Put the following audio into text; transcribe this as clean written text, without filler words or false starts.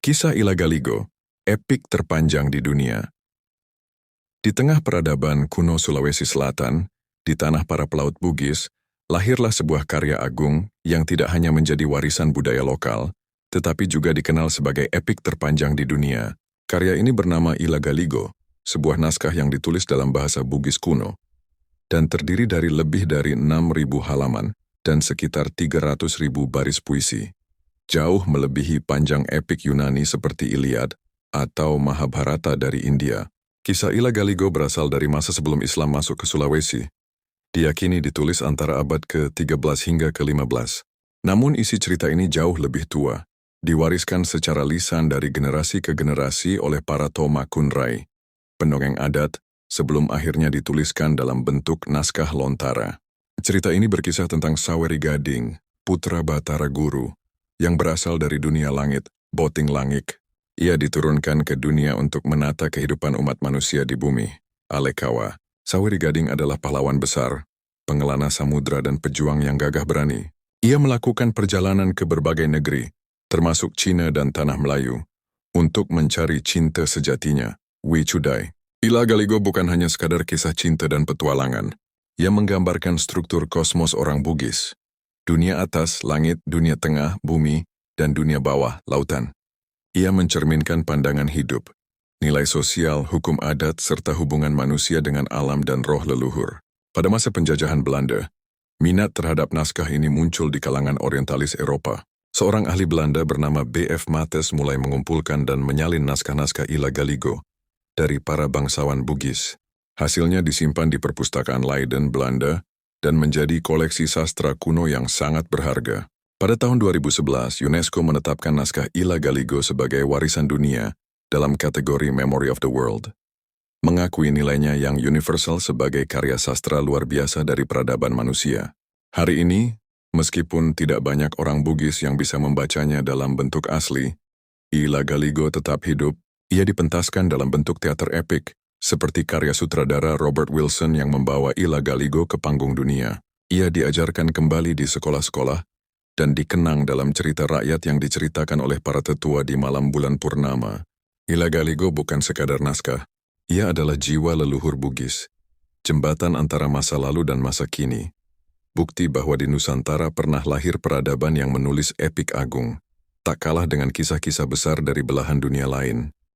Kisah Ilagaligo, epik terpanjang di dunia. Di tengah peradaban kuno Sulawesi Selatan, di tanah para pelaut Bugis, lahirlah sebuah karya agung yang tidak hanya menjadi warisan budaya lokal, tetapi juga dikenal sebagai epik terpanjang di dunia. Karya ini bernama Ilagaligo, sebuah naskah yang ditulis dalam bahasa Bugis kuno, dan terdiri dari lebih dari 6.000 halaman dan sekitar 300.000 baris puisi. Jauh melebihi panjang epik Yunani seperti Iliad atau Mahabharata dari India. Kisah Ilagaligo berasal dari masa sebelum Islam masuk ke Sulawesi. Diyakini ditulis antara abad ke-13 hingga ke-15. Namun isi cerita ini jauh lebih tua, diwariskan secara lisan dari generasi ke generasi oleh para Toma Kunrai, pendongeng adat, sebelum akhirnya dituliskan dalam bentuk naskah lontara. Cerita ini berkisah tentang Saweri Gading, putra Batara Guru, yang berasal dari dunia langit, Boting Langik. Ia diturunkan ke dunia untuk menata kehidupan umat manusia di bumi. Alekawa, Saweri Gading adalah pahlawan besar, pengelana samudra dan pejuang yang gagah berani. Ia melakukan perjalanan ke berbagai negeri, termasuk Cina dan Tanah Melayu, untuk mencari cinta sejatinya, Wicudai. Ilagaligo bukan hanya sekadar kisah cinta dan petualangan. Ia menggambarkan struktur kosmos orang Bugis. Dunia atas, langit, dunia tengah, bumi, dan dunia bawah, lautan. Ia mencerminkan pandangan hidup, nilai sosial, hukum adat, serta hubungan manusia dengan alam dan roh leluhur. Pada masa penjajahan Belanda, minat terhadap naskah ini muncul di kalangan orientalis Eropa. Seorang ahli Belanda bernama B.F. Mates mulai mengumpulkan dan menyalin naskah-naskah Ilagaligo dari para bangsawan Bugis. Hasilnya disimpan di perpustakaan Leiden, Belanda, dan menjadi koleksi sastra kuno yang sangat berharga. Pada tahun 2011, UNESCO menetapkan naskah Ilagaligo sebagai warisan dunia dalam kategori Memory of the World, mengakui nilainya yang universal sebagai karya sastra luar biasa dari peradaban manusia. Hari ini, meskipun tidak banyak orang Bugis yang bisa membacanya dalam bentuk asli, Ilagaligo tetap hidup. Ia dipentaskan dalam bentuk teater epik, seperti karya sutradara Robert Wilson yang membawa Ilagaligo ke panggung dunia. Ia diajarkan kembali di sekolah-sekolah dan dikenang dalam cerita rakyat yang diceritakan oleh para tetua di malam bulan purnama. Ilagaligo bukan sekadar naskah, ia adalah jiwa leluhur Bugis, jembatan antara masa lalu dan masa kini. Bukti bahwa di Nusantara pernah lahir peradaban yang menulis epik agung, tak kalah dengan kisah-kisah besar dari belahan dunia lain.